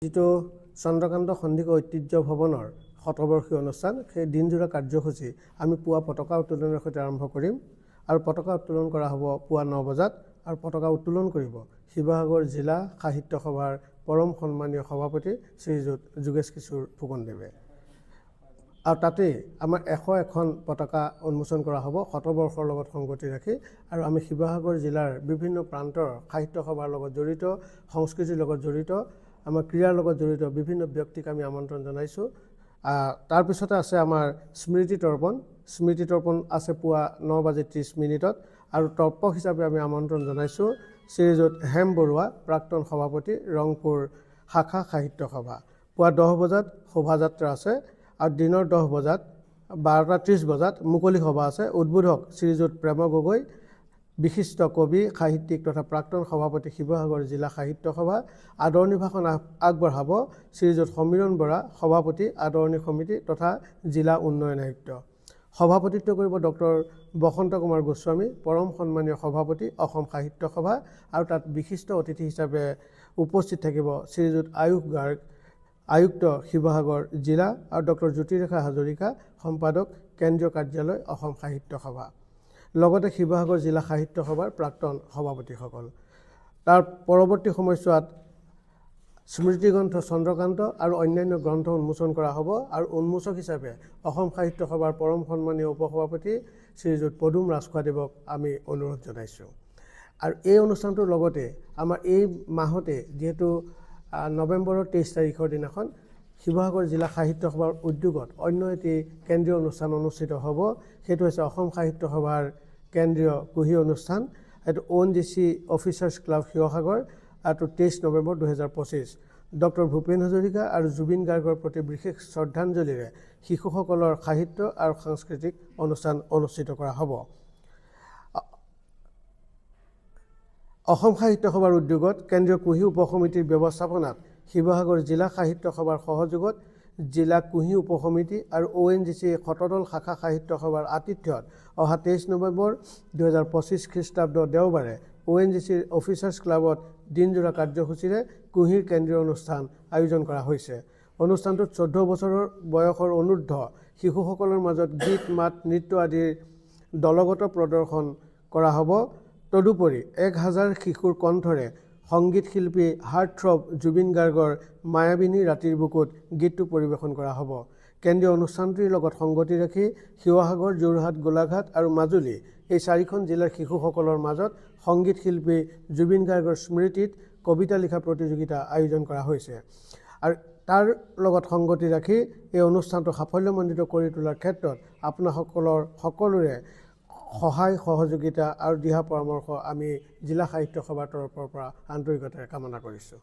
যেটো চন্দ্ৰকান্ত সন্দিকৈ ঐতিহ্য ভৱনৰ শতবৰ্ষী অনুষ্ঠান সেই দিনজোৰা কাৰ্যসূচী আমি পুৱা পতাকা উত্তোলনৰ সৈতে আৰম্ভ কৰিম আৰু পতাকা উত্তোলন কৰা হ'ব পুৱা 9 বজাত আৰু পতাকা উত্তোলন কৰিব শিৱসাগৰ জিলা সাহিত্য সভাৰ পৰম সন্মানীয় সভাপতি শ্ৰীযুত যোগেশ কিশোৰ ফুকনদেৱে আৰু তাতে আমাৰ 101খন পতাকা উন্মোচন কৰা হ'ব শতবৰ্ষৰ লগত সংগতি ৰাখি আৰু আমি শিৱসাগৰ জিলাৰ বিভিন্ন প্ৰান্তৰ সাহিত্য সভাৰ লগত জড়িত সংস্কৃতিৰ লগত জড়িত আমাৰ ক্ৰীড়াৰ লগত জড়িত বিভিন্ন ব্যক্তিক আমি আমন্ত্ৰণ জনাইছো তাৰ পিছতে আছে আমাৰ স্মৃতি তৰ্পণ আছে পুৱা 9:30 আৰু তৰ্পক হিচাপে আমি আমন্ত্ৰণ জনাইছো শ্ৰীযুত হেম বৰুৱা প্ৰাক্তন সভাপতি ৰংপুৰ শাখা সাহিত্য সভা পুৱা 10 বজাত শোভাযাত্ৰা আছে আৰু দিনৰ 10 বজাত 12:30 বজাত মুকলি সভা আছে উদ্বোধক শ্ৰীযুত প্ৰেম গগৈ বিশিষ্ট কবি সাহিত্যিক তথা প্ৰাক্তন সভাপতি শিৱসাগৰ জিলা সাহিত্য সভা আদৰণি ভাষণ আগবঢ়াব শ্ৰীযুত সমীৰণ বৰা সভাপতি আদৰণি সমিতি তথা জিলা উন্নয়ন আয়ুক্ত সভাপতিত্ব কৰিব ডক্টৰ বসন্ত কুমাৰ গোস্বামী পৰম সন্মানীয় সভাপতি অসম সাহিত্য সভা আৰু তাত বিশিষ্ট অতিথি হিচাপে উপস্থিত থাকিব শ্ৰীযুত আয়ুষ গাৰ্গ আয়ুক্ত শিৱসাগৰ জিলা আৰু ডক্টৰ জ্যোতিৰেখা হাজৰিকা সম্পাদক কেন্দ্ৰীয় কাৰ্যালয় অসম সাহিত্য সভা লগতে শিৱসাগৰ জিলা সাহিত্য সভাৰ প্ৰাক্তন সভাপতিসকল তাৰ পৰৱৰ্তী সময়ছোৱাত স্মৃতি গ্ৰন্থ চন্দ্ৰকান্ত আৰু অন্যান্য গ্ৰন্থ উন্মোচন কৰা হ'ব আৰু উন্মোচক হিচাপে অসম সাহিত্য সভাৰ পৰম সন্মানীয় উপসভাপতি শ্ৰীযুত পদুম ৰাজখোৱাদেৱক আমি অনুৰোধ জনাইছোঁ আৰু এই অনুষ্ঠানটোৰ লগতে আমাৰ এই মাহতে যেহেতু নৱেম্বৰৰ 23 তাৰিখৰ দিনাখন শিৱসাগৰ জিলা সাহিত্য সভাৰ উদ্যোগত অন্য এটি কেন্দ্ৰীয় অনুষ্ঠান অনুষ্ঠিত হ'ব সেইটো হৈছে অসম সাহিত্য সভাৰ কেন্দ্ৰীয় কুহি অনুষ্ঠান এইটো ONGC অফিচাৰ্ছ ক্লাব শিৱসাগৰ আৰু 23 নৱেম্বৰ 2025 ডক্টৰ ভূপেন হাজৰিকা আৰু জুবিন গাৰ্গৰ প্ৰতি বিশেষ শ্ৰদ্ধাঞ্জলিৰে শিশুসকলৰ সাহিত্য আৰু সাংস্কৃতিক অনুষ্ঠান অনুষ্ঠিত কৰা হ'ব অসম সাহিত্য সভাৰ উদ্যোগত কেন্দ্ৰীয় কুহি উপসমিতিৰ ব্যৱস্থাপনাত শিৱসাগৰ জিলা সাহিত্য সভাৰ সহযোগত জিলা কুহি উপসমিতি আৰু ONGC শতদল শাখা সাহিত্য সভাৰ আতিথ্যত অহা 23 নৱেম্বৰ 2025 খ্ৰীষ্টাব্দ দেওবাৰে ONGCৰ অফিচাৰ্ছ ক্লাবত দিনজোৰা কাৰ্যসূচীৰে কুহিৰ কেন্দ্ৰীয় অনুষ্ঠান আয়োজন কৰা হৈছে অনুষ্ঠানটোত 14 বছৰৰ বয়সৰ অনুৰ্ধ শিশুসকলৰ মাজত গীত মাত নৃত্য আদিৰ দলগত প্ৰদৰ্শন কৰা হ'ব তদুপৰি 1000 শিশুৰ কণ্ঠৰে সংগীত শিল্পী হাৰ্টথ্ৰব জুবিন গাৰ্গৰ মায়াবিনী ৰাতিৰ বুকুত গীতটো পৰিৱেশন কৰা হ'ব কেন্দ্ৰীয় অনুষ্ঠানটিৰ লগত সংগতি ৰাখি শিৱসাগৰ যোৰহাট গোলাঘাট আৰু মাজুলী এই 4খন জিলাৰ শিশুসকলৰ মাজত সংগীত শিল্পী জুবিন গাৰ্গৰ স্মৃতিত কবিতা লিখা প্ৰতিযোগিতা আয়োজন কৰা হৈছে আৰু তাৰ লগত সংগতি ৰাখি এই অনুষ্ঠানটো সাফল্যমণ্ডিত কৰি তোলাৰ ক্ষেত্ৰত আপোনাসকলৰ সকলোৰে সহায় সহযোগিতা আৰু দিহা পৰামৰ্শ আমি জিলা সাহিত্য সভাৰ তৰফৰ পৰা আন্তৰিকতাৰে কামনা কৰিছোঁ